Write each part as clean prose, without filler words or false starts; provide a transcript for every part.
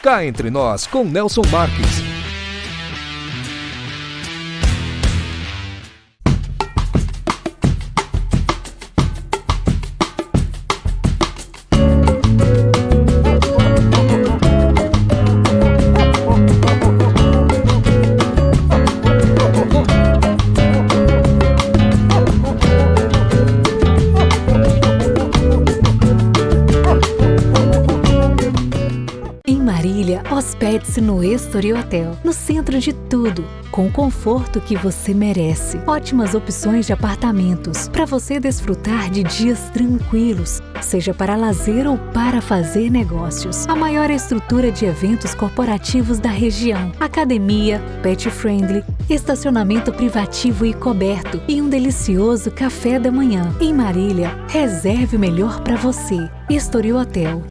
Cá Entre Nós, com Nelson Marques. Hospede-se no Estoril Hotel, no centro de tudo, com o conforto que você merece. Ótimas opções de apartamentos, para você desfrutar de dias tranquilos, seja para lazer ou para fazer negócios. A maior estrutura de eventos corporativos da região, academia, pet friendly, estacionamento privativo e coberto e um delicioso café da manhã. Em Marília, reserve o melhor para você. Estoril Hotel.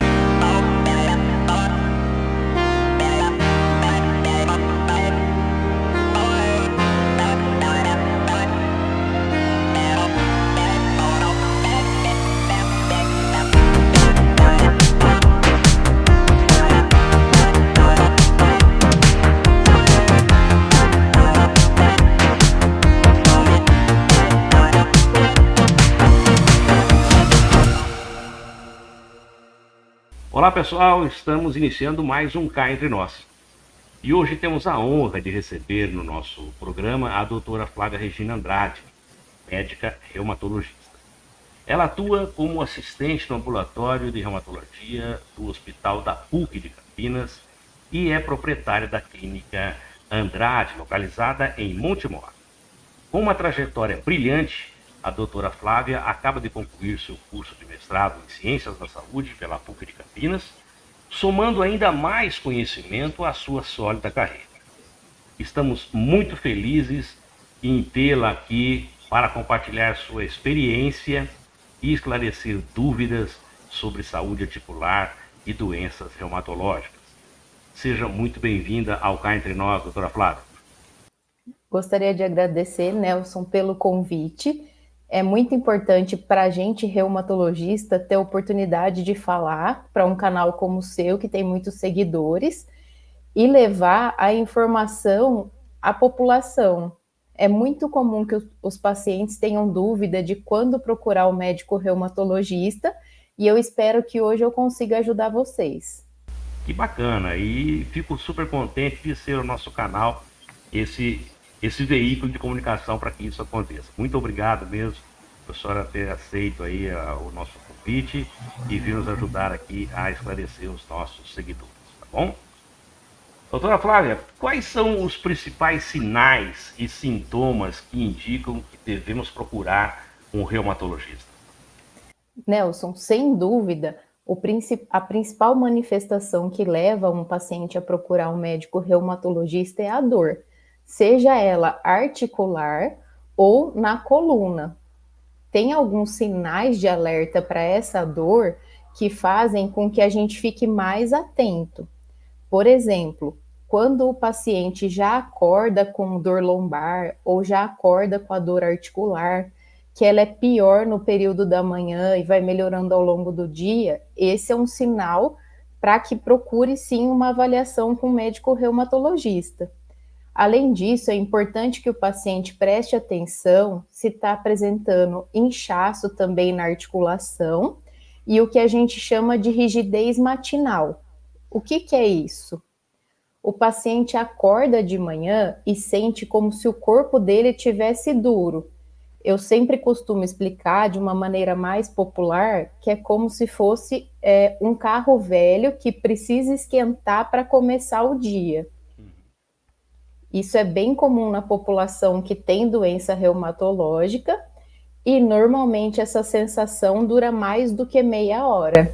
Olá pessoal, estamos iniciando mais um Cá Entre Nós. E hoje temos a honra de receber no nosso programa a doutora Flávia Regina Andrade, médica reumatologista. Ela atua como assistente no ambulatório de reumatologia do Hospital da PUC de Campinas e é proprietária da clínica Andrade, localizada em Montemor. Com uma trajetória brilhante, a doutora Flávia acaba de concluir seu curso de mestrado em Ciências da Saúde pela PUC de Campinas, somando ainda mais conhecimento à sua sólida carreira. Estamos muito felizes em tê-la aqui para compartilhar sua experiência e esclarecer dúvidas sobre saúde articular e doenças reumatológicas. Seja muito bem-vinda ao Cá Entre Nós, doutora Flávia. Gostaria de agradecer, Nelson, pelo convite. É muito importante para a gente, reumatologista, ter a oportunidade de falar para um canal como o seu, que tem muitos seguidores, e levar a informação à população. É muito comum que os pacientes tenham dúvida de quando procurar o médico reumatologista, e eu espero que hoje eu consiga ajudar vocês. Que bacana, e fico super contente de ser o nosso canal, esse veículo de comunicação para que isso aconteça. Muito obrigado mesmo, professora, ter aceito aí o nosso convite e vir nos ajudar aqui a esclarecer os nossos seguidores, tá bom? Doutora Flávia, quais são os principais sinais e sintomas que indicam que devemos procurar um reumatologista? Nelson, sem dúvida, a principal manifestação que leva um paciente a procurar um médico reumatologista é a dor, seja ela articular ou na coluna. Tem alguns sinais de alerta para essa dor que fazem com que a gente fique mais atento. Por exemplo, quando o paciente já acorda com dor lombar ou já acorda com a dor articular, que ela é pior no período da manhã e vai melhorando ao longo do dia, esse é um sinal para que procure sim uma avaliação com o médico reumatologista. Além disso, é importante que o paciente preste atenção se está apresentando inchaço também na articulação e o que a gente chama de rigidez matinal. O que é isso? O paciente acorda de manhã e sente como se o corpo dele tivesse duro. Eu sempre costumo explicar de uma maneira mais popular que é como se fosse um carro velho que precisa esquentar para começar o dia. Isso é bem comum na população que tem doença reumatológica e normalmente essa sensação dura mais do que meia hora.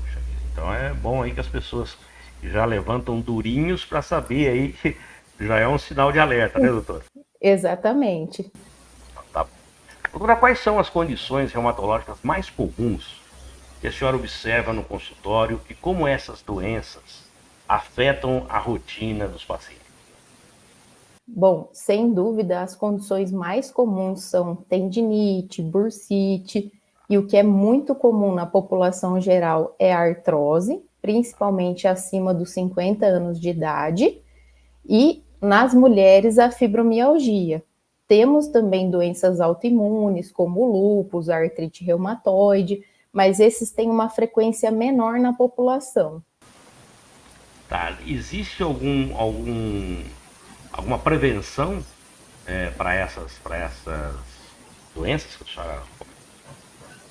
Puxa vida, então é bom aí que as pessoas já levantam durinhos para saber aí que já é um sinal de alerta, né, doutor? Exatamente. Tá. Doutora, quais são as condições reumatológicas mais comuns que a senhora observa no consultório e como essas doenças afetam a rotina dos pacientes? Bom, sem dúvida, as condições mais comuns são tendinite, bursite, e o que é muito comum na população geral é a artrose, principalmente acima dos 50 anos de idade, e nas mulheres a fibromialgia. Temos também doenças autoimunes, como o lúpus, a artrite reumatoide, mas esses têm uma frequência menor na população. Tá. Existe alguma prevenção para essas doenças que a senhora...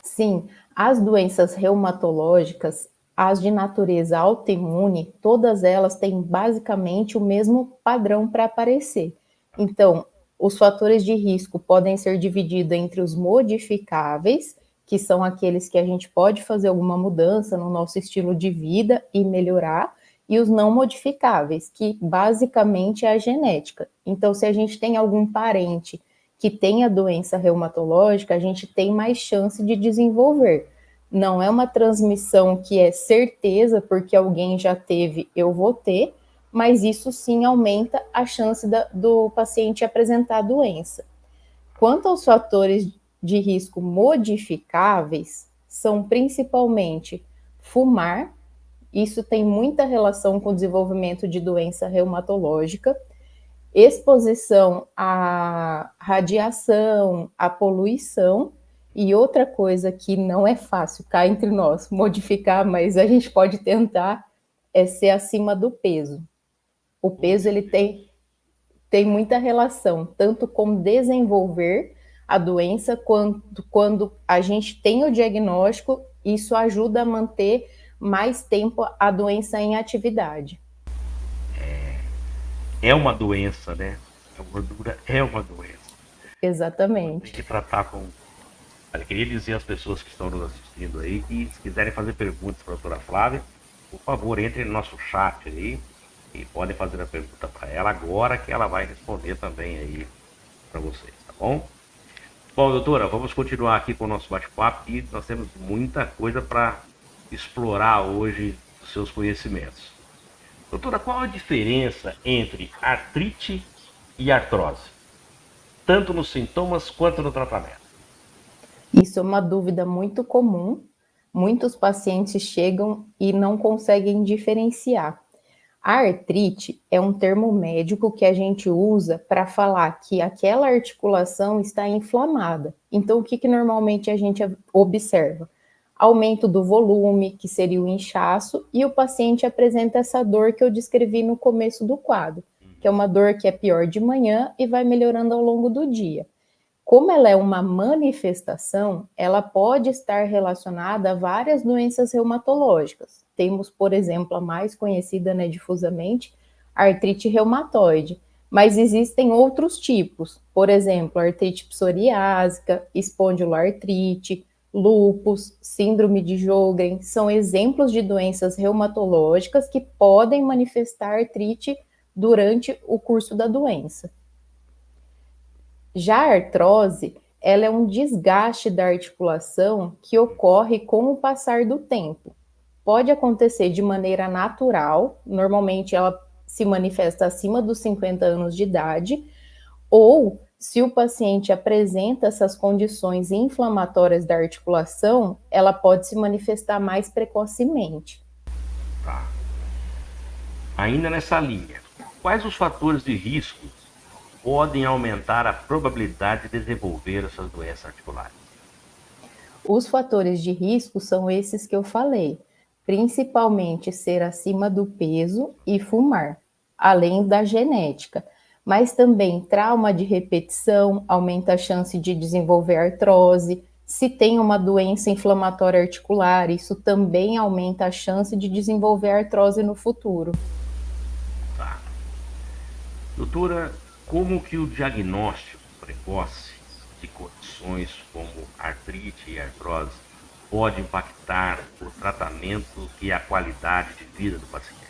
Sim, as doenças reumatológicas, as de natureza autoimune, todas elas têm basicamente o mesmo padrão para aparecer. Então, os fatores de risco podem ser divididos entre os modificáveis, que são aqueles que a gente pode fazer alguma mudança no nosso estilo de vida e melhorar, e os não modificáveis, que basicamente é a genética. Então, se a gente tem algum parente que tenha doença reumatológica, a gente tem mais chance de desenvolver. Não é uma transmissão que é certeza, porque alguém já teve, eu vou ter, mas isso sim aumenta a chance do paciente apresentar a doença. Quanto aos fatores de risco modificáveis, são principalmente fumar, isso tem muita relação com o desenvolvimento de doença reumatológica, exposição à radiação, à poluição, e outra coisa que não é fácil, cá entre nós, modificar, mas a gente pode tentar, é ser acima do peso. O peso, ele tem muita relação, tanto com desenvolver a doença, quanto quando a gente tem o diagnóstico, isso ajuda a manter mais tempo a doença em atividade. É uma doença, né? A gordura é uma doença. Exatamente. Tem que tratar com... Eu queria dizer às pessoas que estão nos assistindo aí que, se quiserem fazer perguntas para a doutora Flávia, por favor, entrem no nosso chat aí e podem fazer a pergunta para ela agora, que ela vai responder também aí para vocês, tá bom? Bom, doutora, vamos continuar aqui com o nosso bate-papo e nós temos muita coisa para explorar hoje dos seus conhecimentos. Doutora, qual a diferença entre artrite e artrose? Tanto nos sintomas quanto no tratamento. Isso é uma dúvida muito comum. Muitos pacientes chegam e não conseguem diferenciar. A artrite é um termo médico que a gente usa para falar que aquela articulação está inflamada. Então, o que normalmente a gente observa? Aumento do volume, que seria o inchaço, e o paciente apresenta essa dor que eu descrevi no começo do quadro, que é uma dor que é pior de manhã e vai melhorando ao longo do dia. Como ela é uma manifestação, ela pode estar relacionada a várias doenças reumatológicas. Temos, por exemplo, a mais conhecida, né, difusamente, a artrite reumatoide, mas existem outros tipos, por exemplo, artrite psoriásica, espondiloartrite, lúpus, síndrome de Sjögren, são exemplos de doenças reumatológicas que podem manifestar artrite durante o curso da doença. Já a artrose, ela é um desgaste da articulação que ocorre com o passar do tempo. Pode acontecer de maneira natural, normalmente ela se manifesta acima dos 50 anos de idade, ou se o paciente apresenta essas condições inflamatórias da articulação, ela pode se manifestar mais precocemente. Tá. Ainda nessa linha, quais os fatores de risco podem aumentar a probabilidade de desenvolver essas doenças articulares? Os fatores de risco são esses que eu falei, principalmente ser acima do peso e fumar, além da genética. Mas também trauma de repetição aumenta a chance de desenvolver artrose. Se tem uma doença inflamatória articular, isso também aumenta a chance de desenvolver artrose no futuro. Tá. Doutora, como que o diagnóstico precoce de condições como artrite e artrose pode impactar o tratamento e a qualidade de vida do paciente?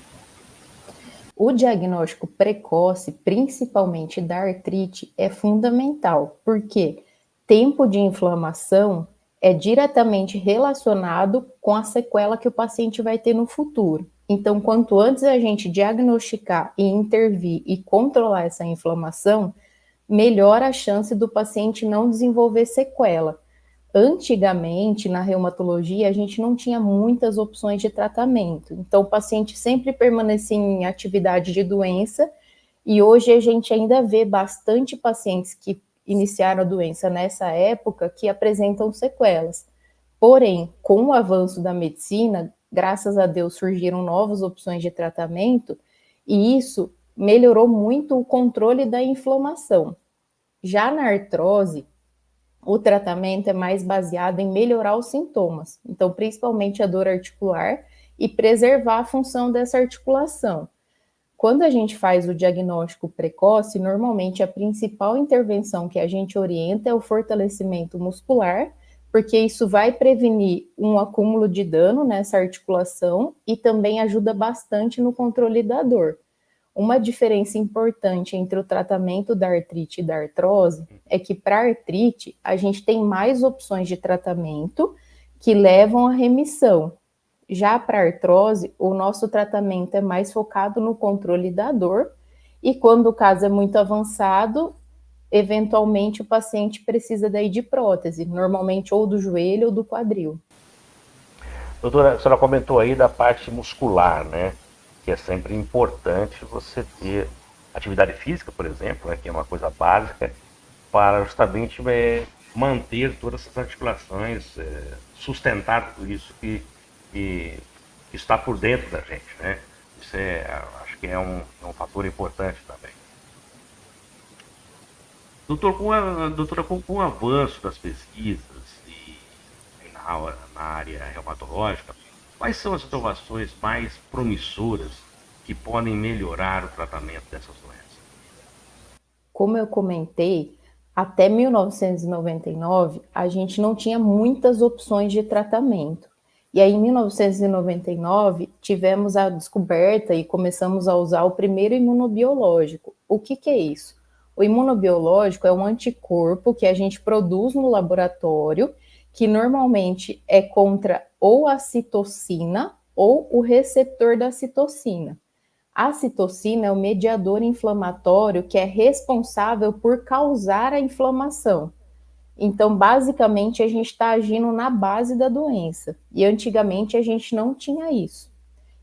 O diagnóstico precoce, principalmente da artrite, é fundamental, porque tempo de inflamação é diretamente relacionado com a sequela que o paciente vai ter no futuro. Então, quanto antes a gente diagnosticar e intervir e controlar essa inflamação, melhor a chance do paciente não desenvolver sequela. Antigamente, na reumatologia, a gente não tinha muitas opções de tratamento. Então, o paciente sempre permanecia em atividade de doença, e hoje a gente ainda vê bastante pacientes que iniciaram a doença nessa época que apresentam sequelas. Porém, com o avanço da medicina, graças a Deus surgiram novas opções de tratamento, e isso melhorou muito o controle da inflamação. Já na artrose, o tratamento é mais baseado em melhorar os sintomas, então principalmente a dor articular e preservar a função dessa articulação. Quando a gente faz o diagnóstico precoce, normalmente a principal intervenção que a gente orienta é o fortalecimento muscular, porque isso vai prevenir um acúmulo de dano nessa articulação e também ajuda bastante no controle da dor. Uma diferença importante entre o tratamento da artrite e da artrose é que para a artrite a gente tem mais opções de tratamento que levam à remissão. Já para a artrose, o nosso tratamento é mais focado no controle da dor e quando o caso é muito avançado, eventualmente o paciente precisa daí de prótese, normalmente ou do joelho ou do quadril. Doutora, a senhora comentou aí da parte muscular, né? Que é sempre importante você ter atividade física, por exemplo, né, que é uma coisa básica, para justamente manter todas essas articulações, sustentar tudo isso que está por dentro da gente, né? Isso acho que é um fator importante também. Doutora, com o avanço das pesquisas na área reumatológica, quais são as inovações mais promissoras que podem melhorar o tratamento dessas doenças? Como eu comentei, até 1999, a gente não tinha muitas opções de tratamento. E aí, em 1999, tivemos a descoberta e começamos a usar o primeiro imunobiológico. O que é isso? O imunobiológico é um anticorpo que a gente produz no laboratório, que normalmente é contra ou a citocina ou o receptor da citocina. A citocina é o mediador inflamatório que é responsável por causar a inflamação. Então, basicamente, a gente está agindo na base da doença. E antigamente a gente não tinha isso.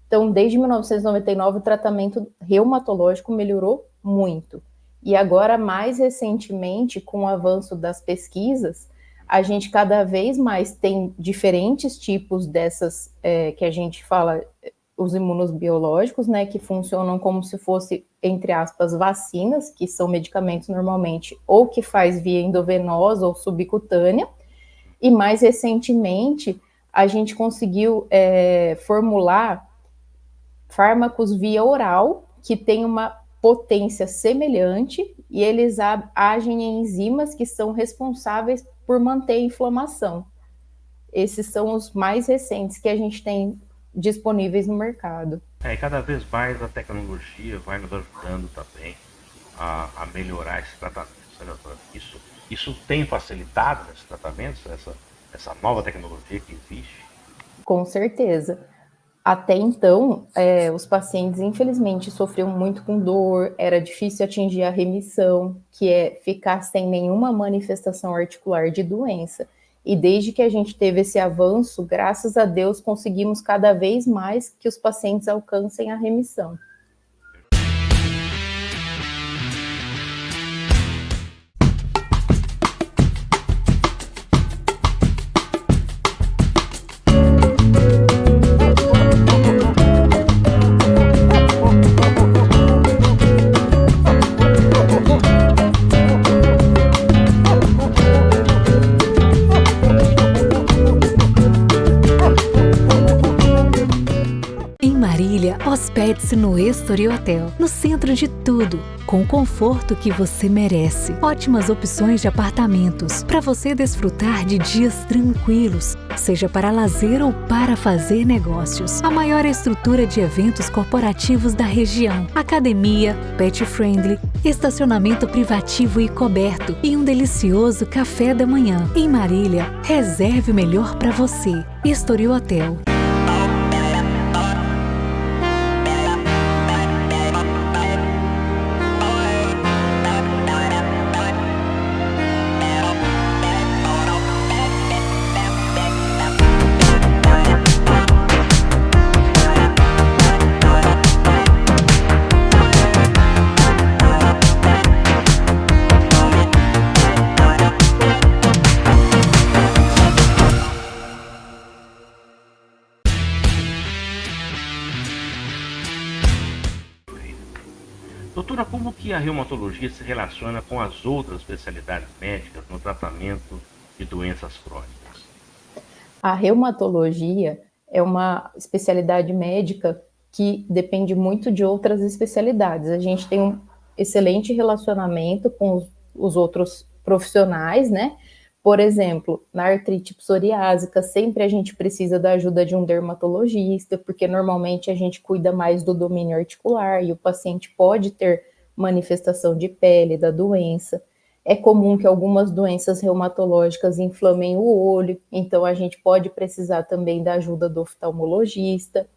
Então, desde 1999, o tratamento reumatológico melhorou muito. E agora, mais recentemente, com o avanço das pesquisas, a gente cada vez mais tem diferentes tipos dessas, que a gente fala, os imunobiológicos, né, que funcionam como se fosse, entre aspas, vacinas, que são medicamentos normalmente ou que faz via endovenosa ou subcutânea, e mais recentemente a gente conseguiu formular fármacos via oral, que tem uma potência semelhante, e eles agem em enzimas que são responsáveis por manter a inflamação. Esses são os mais recentes que a gente tem disponíveis no mercado. E cada vez mais a tecnologia vai nos ajudando também a melhorar esses tratamentos. Isso tem facilitado esses tratamentos, essa nova tecnologia que existe? Com certeza. Até então, os pacientes, infelizmente, sofriam muito com dor, era difícil atingir a remissão, que é ficar sem nenhuma manifestação articular de doença. E desde que a gente teve esse avanço, graças a Deus, conseguimos cada vez mais que os pacientes alcancem a remissão. Hospede-se no Estoril Hotel, no centro de tudo, com o conforto que você merece. Ótimas opções de apartamentos, para você desfrutar de dias tranquilos, seja para lazer ou para fazer negócios. A maior estrutura de eventos corporativos da região, academia, pet friendly, estacionamento privativo e coberto e um delicioso café da manhã. Em Marília, reserve o melhor para você. Estoril Hotel. Doutora, como que a reumatologia se relaciona com as outras especialidades médicas no tratamento de doenças crônicas? A reumatologia é uma especialidade médica que depende muito de outras especialidades. A gente tem um excelente relacionamento com os outros profissionais, né? Por exemplo, na artrite psoriásica, sempre a gente precisa da ajuda de um dermatologista, porque normalmente a gente cuida mais do domínio articular e o paciente pode ter manifestação de pele da doença. É comum que algumas doenças reumatológicas inflamem o olho, então a gente pode precisar também da ajuda do oftalmologista.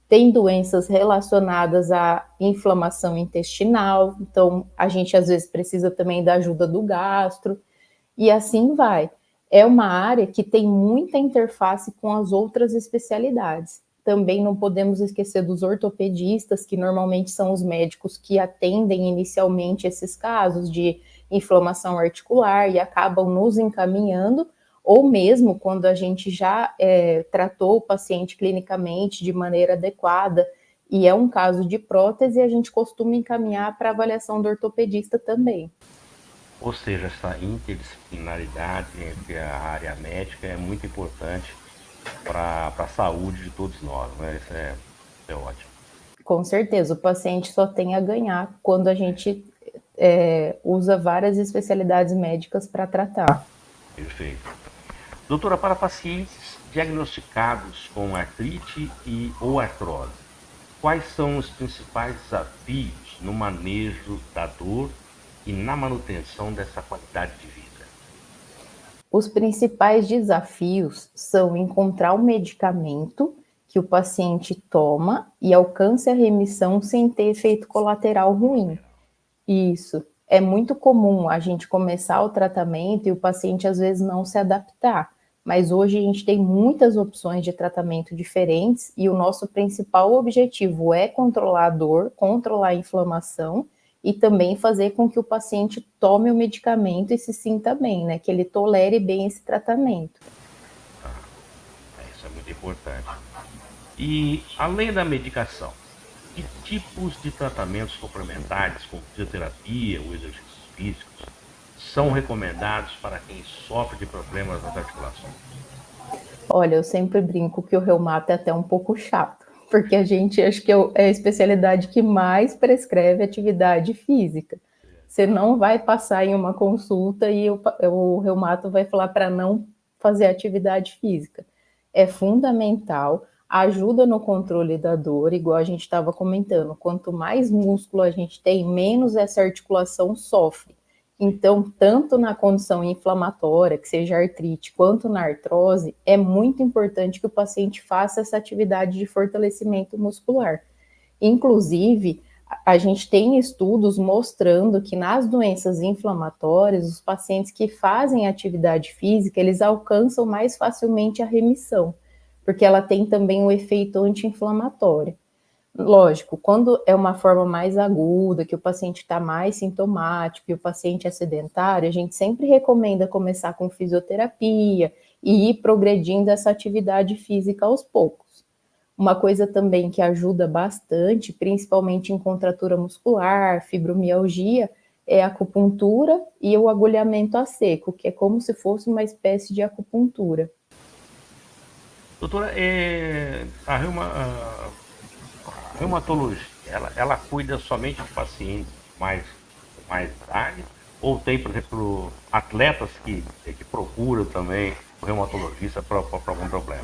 Tem doenças relacionadas à inflamação intestinal, então a gente às vezes precisa também da ajuda do gastro, e assim vai. É uma área que tem muita interface com as outras especialidades. Também não podemos esquecer dos ortopedistas, que normalmente são os médicos que atendem inicialmente esses casos de inflamação articular e acabam nos encaminhando, ou mesmo quando a gente já tratou o paciente clinicamente de maneira adequada e é um caso de prótese, a gente costuma encaminhar para avaliação do ortopedista também. Ou seja, essa interdisciplinaridade entre a área médica é muito importante para a saúde de todos nós, né? Isso é ótimo. Com certeza, o paciente só tem a ganhar quando a gente usa várias especialidades médicas para tratar. Perfeito. Doutora, para pacientes diagnosticados com artrite ou artrose, quais são os principais desafios no manejo da dor e na manutenção dessa qualidade de vida? Os principais desafios são encontrar o medicamento que o paciente toma e alcance a remissão sem ter efeito colateral ruim. Isso. É muito comum a gente começar o tratamento e o paciente às vezes não se adaptar. Mas hoje a gente tem muitas opções de tratamento diferentes e o nosso principal objetivo é controlar a dor, controlar a inflamação e também fazer com que o paciente tome o medicamento e se sinta bem, né? Que ele tolere bem esse tratamento. Isso é muito importante. E, além da medicação, que tipos de tratamentos complementares, como fisioterapia ou exercícios físicos, são recomendados para quem sofre de problemas nas articulações? Olha, eu sempre brinco que o reumato é até um pouco chato, porque a gente acho que é a especialidade que mais prescreve atividade física. Você não vai passar em uma consulta e o reumato vai falar para não fazer atividade física. É fundamental, ajuda no controle da dor, igual a gente estava comentando. Quanto mais músculo a gente tem, menos essa articulação sofre. Então, tanto na condição inflamatória, que seja artrite, quanto na artrose, é muito importante que o paciente faça essa atividade de fortalecimento muscular. Inclusive, a gente tem estudos mostrando que nas doenças inflamatórias, os pacientes que fazem atividade física, eles alcançam mais facilmente a remissão, porque ela tem também um efeito anti-inflamatório. Lógico, quando é uma forma mais aguda, que o paciente está mais sintomático e o paciente é sedentário, a gente sempre recomenda começar com fisioterapia e ir progredindo essa atividade física aos poucos. Uma coisa também que ajuda bastante, principalmente em contratura muscular, fibromialgia, é a acupuntura e o agulhamento a seco, que é como se fosse uma espécie de acupuntura. Doutora, a reumatologia, ela cuida somente de pacientes mais idade? Ou tem, por exemplo, atletas que procuram também o reumatologista para algum problema?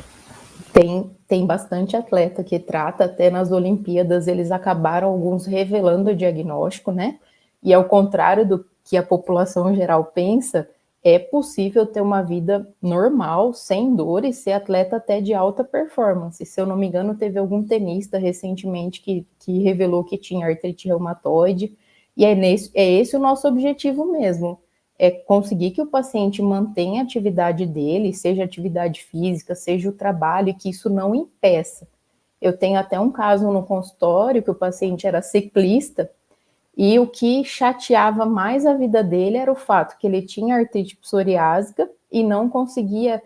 Tem bastante atleta que trata, até nas Olimpíadas eles acabaram alguns revelando o diagnóstico, né? E ao contrário do que a população geral pensa, é possível ter uma vida normal, sem dor e ser atleta até de alta performance. Se eu não me engano, teve algum tenista recentemente que revelou que tinha artrite reumatoide, e é esse o nosso objetivo mesmo, é conseguir que o paciente mantenha a atividade dele, seja atividade física, seja o trabalho, e que isso não impeça. Eu tenho até um caso no consultório que o paciente era ciclista e o que chateava mais a vida dele era o fato que ele tinha artrite psoriásica e não conseguia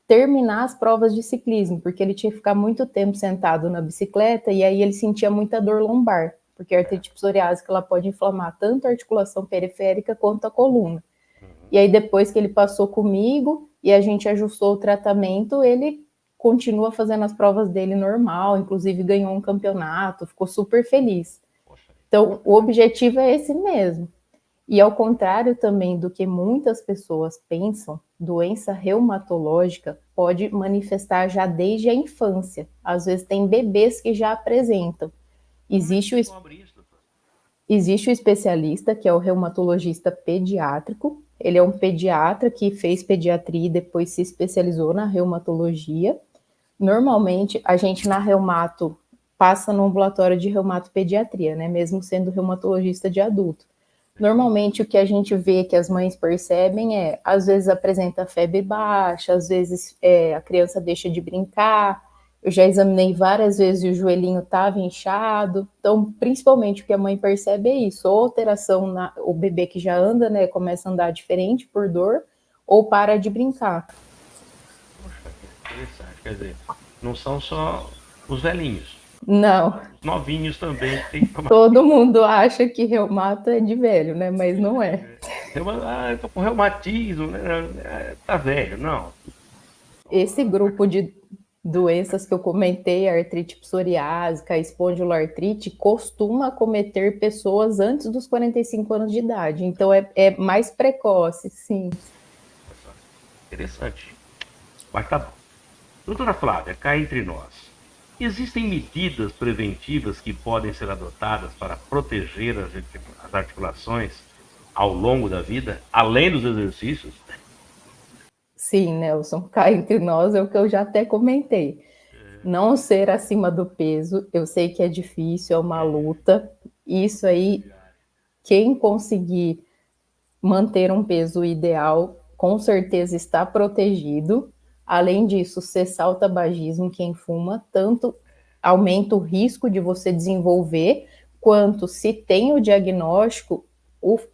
terminar as provas de ciclismo, porque ele tinha que ficar muito tempo sentado na bicicleta e aí ele sentia muita dor lombar, porque a artrite psoriásica ela pode inflamar tanto a articulação periférica quanto a coluna. E aí depois que ele passou comigo e a gente ajustou o tratamento, ele continua fazendo as provas dele normal, inclusive ganhou um campeonato, ficou super feliz. Então, o objetivo é esse mesmo. E ao contrário também do que muitas pessoas pensam, doença reumatológica pode manifestar já desde a infância. Às vezes tem bebês que já apresentam. Existe o especialista, que é o reumatologista pediátrico. Ele é um pediatra que fez pediatria e depois se especializou na reumatologia. Normalmente, a gente na reumato passa no ambulatório de reumatopediatria, né? Mesmo sendo reumatologista de adulto. Normalmente, o que a gente vê que as mães percebem é, às vezes apresenta febre baixa, às vezes a criança deixa de brincar. Eu já examinei várias vezes e o joelhinho estava inchado. Então, principalmente, o que a mãe percebe é isso. Ou alteração, o bebê que já anda, né, começa a andar diferente por dor, ou para de brincar. Poxa, que interessante. Quer dizer, não são só os velhinhos. Não. Os novinhos também tem que tomar. Todo mundo acha que reumato é de velho, né? Mas não é. Eu tô com reumatismo, né? Tá velho, não. Esse grupo de doenças que eu comentei, a artrite psoriásica, a espondiloartrite, costuma acometer pessoas antes dos 45 anos de idade. Então é mais precoce, sim. Interessante. Mas tá bom. Doutora Flávia, cá entre nós. Existem medidas preventivas que podem ser adotadas para proteger as articulações ao longo da vida, além dos exercícios? Sim, Nelson, cá entre nós é o que eu já até comentei. Não ser acima do peso, eu sei que é difícil, é uma luta. Isso aí, quem conseguir manter um peso ideal, com certeza está protegido. Além disso, cessar o tabagismo, quem fuma, tanto aumenta o risco de você desenvolver, quanto se tem o diagnóstico,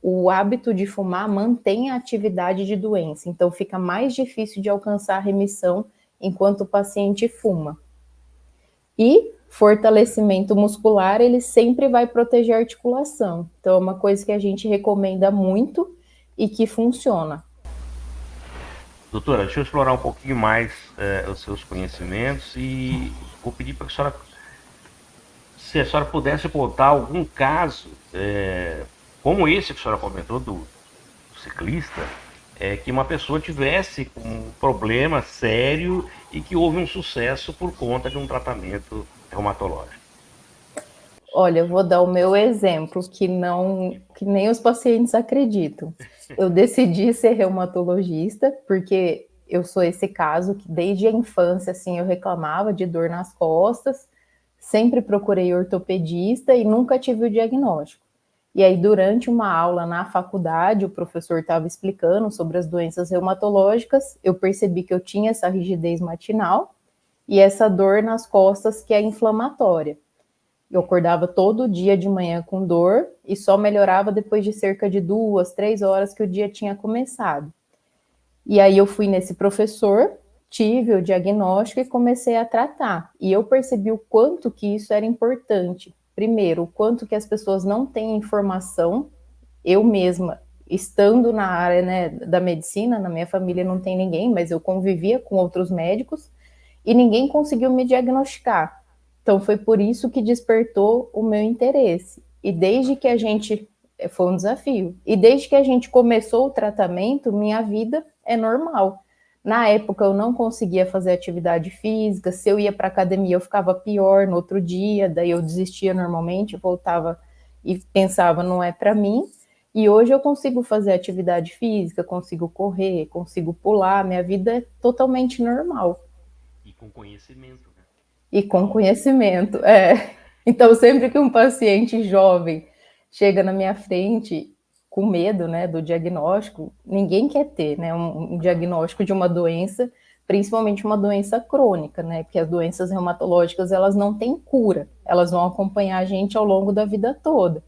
o hábito de fumar mantém a atividade de doença. Então, fica mais difícil de alcançar a remissão enquanto o paciente fuma. E fortalecimento muscular, ele sempre vai proteger a articulação. Então, é uma coisa que a gente recomenda muito e que funciona. Doutora, deixa eu explorar um pouquinho mais os seus conhecimentos e vou pedir para a senhora, se a senhora pudesse contar algum caso, como esse que a senhora comentou, do ciclista, que uma pessoa tivesse um problema sério e que houve um sucesso por conta de um tratamento reumatológico. Olha, eu vou dar o meu exemplo, que nem os pacientes acreditam. Eu decidi ser reumatologista porque eu sou esse caso que desde a infância, assim, eu reclamava de dor nas costas, sempre procurei ortopedista e nunca tive o diagnóstico. E aí, durante uma aula na faculdade, o professor estava explicando sobre as doenças reumatológicas, eu percebi que eu tinha essa rigidez matinal e essa dor nas costas que é inflamatória. Eu acordava todo dia de manhã com dor e só melhorava depois de cerca de 2, 3 horas que o dia tinha começado. E aí eu fui nesse professor, tive o diagnóstico e comecei a tratar. E eu percebi o quanto que isso era importante. Primeiro, o quanto que as pessoas não têm informação. Eu mesma, estando na área, né, da medicina, na minha família não tem ninguém, mas eu convivia com outros médicos e ninguém conseguiu me diagnosticar. Então, foi por isso que despertou o meu interesse. E desde que a gente... Foi um desafio. E desde que a gente começou o tratamento, minha vida é normal. Na época, eu não conseguia fazer atividade física. Se eu ia para academia, eu ficava pior no outro dia. Daí eu desistia normalmente, voltava e pensava, não é para mim. E hoje eu consigo fazer atividade física, consigo correr, consigo pular. Minha vida é totalmente normal. E com conhecimento. E com conhecimento, Então, sempre que um paciente jovem chega na minha frente com medo, né, do diagnóstico, ninguém quer ter, né, um diagnóstico de uma doença, principalmente uma doença crônica, né, porque as doenças reumatológicas, elas não têm cura, elas vão acompanhar a gente ao longo da vida toda.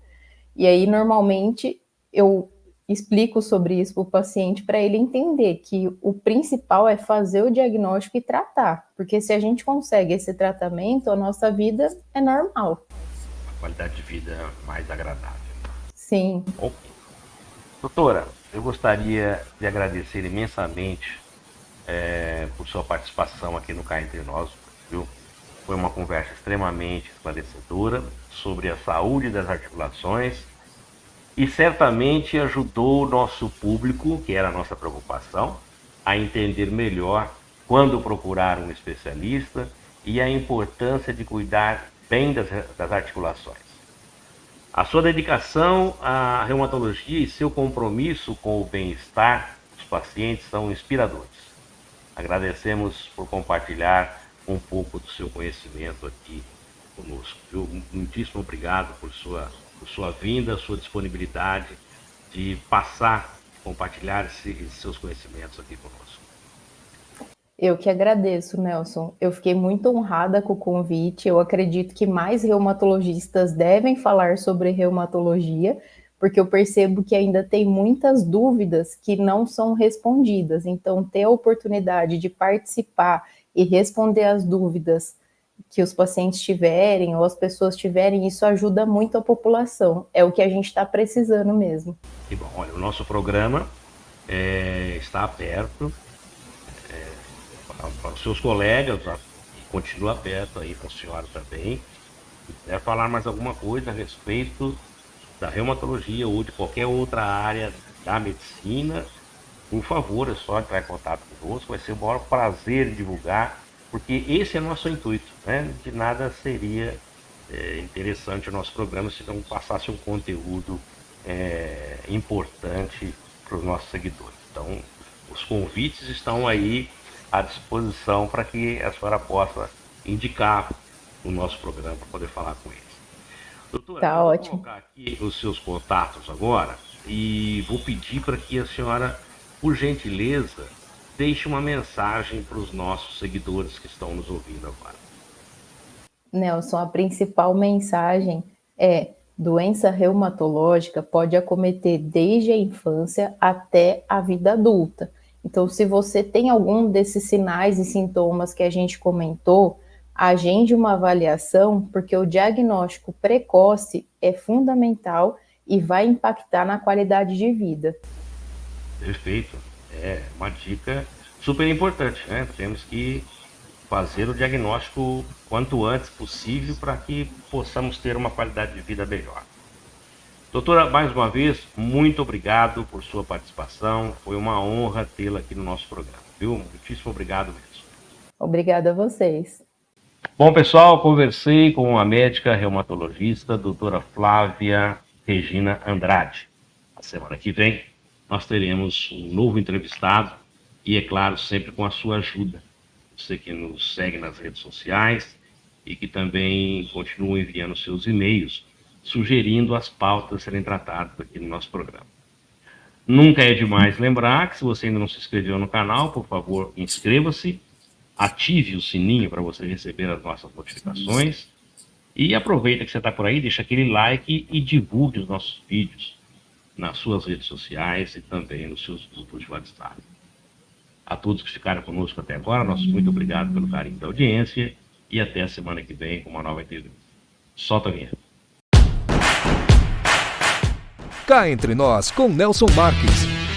E aí, normalmente, eu explico sobre isso para o paciente para ele entender que o principal é fazer o diagnóstico e tratar, porque se a gente consegue esse tratamento, a nossa vida é normal. qualidade de vida mais agradável. Sim. Ok. Doutora, eu gostaria de agradecer imensamente por sua participação aqui no Cá Entre Nós, viu? Foi uma conversa extremamente esclarecedora sobre a saúde das articulações e certamente ajudou o nosso público, que era a nossa preocupação, a entender melhor quando procurar um especialista e a importância de cuidar bem das articulações. A sua dedicação à reumatologia e seu compromisso com o bem-estar dos pacientes são inspiradores. Agradecemos por compartilhar um pouco do seu conhecimento aqui conosco. Muitíssimo obrigado por sua vinda, sua disponibilidade de compartilhar esses seus conhecimentos aqui conosco. Eu que agradeço, Nelson. Eu fiquei muito honrada com o convite. Eu acredito que mais reumatologistas devem falar sobre reumatologia, porque eu percebo que ainda tem muitas dúvidas que não são respondidas. Então, ter a oportunidade de participar e responder as dúvidas que os pacientes tiverem ou as pessoas tiverem, isso ajuda muito a população. É o que a gente está precisando mesmo. E bom, olha, o nosso programa está aberto para os seus colegas, continua aberto aí para a senhora também. Se quiser falar mais alguma coisa a respeito da reumatologia ou de qualquer outra área da medicina, por favor, é só entrar em contato conosco, vai ser o maior prazer em divulgar, porque esse é nosso intuito, né? De nada seria interessante o nosso programa se não passasse um conteúdo importante para os nossos seguidores. Então, os convites estão aí à disposição para que a senhora possa indicar o nosso programa para poder falar com eles. Doutora, tá, eu vou ótimo. colocar aqui os seus contatos agora e vou pedir para que a senhora, por gentileza, deixe uma mensagem para os nossos seguidores que estão nos ouvindo agora. Nelson, a principal mensagem é: doença reumatológica pode acometer desde a infância até a vida adulta. Então, se você tem algum desses sinais e sintomas que a gente comentou, agende uma avaliação, porque o diagnóstico precoce é fundamental e vai impactar na qualidade de vida. Perfeito. É uma dica super importante, né? Temos que fazer o diagnóstico quanto antes possível para que possamos ter uma qualidade de vida melhor. Doutora, mais uma vez, muito obrigado por sua participação. Foi uma honra tê-la aqui no nosso programa, viu? Muitíssimo obrigado mesmo. Obrigada a vocês. Bom, pessoal, conversei com a médica reumatologista, doutora Flávia Regina Andrade. A semana que vem, nós teremos um novo entrevistado e, é claro, sempre com a sua ajuda. Você que nos segue nas redes sociais e que também continua enviando seus e-mails, sugerindo as pautas a serem tratadas aqui no nosso programa. Nunca é demais lembrar que, se você ainda não se inscreveu no canal, por favor, inscreva-se, ative o sininho para você receber as nossas notificações e aproveita que você está por aí, deixa aquele like e divulgue os nossos vídeos nas suas redes sociais e também nos seus grupos de WhatsApp. A todos que ficaram conosco até agora, nosso muito obrigado pelo carinho da audiência e até a semana que vem com uma nova entrevista. Solta a vinheta. Cá Entre Nós, com Nelson Marques.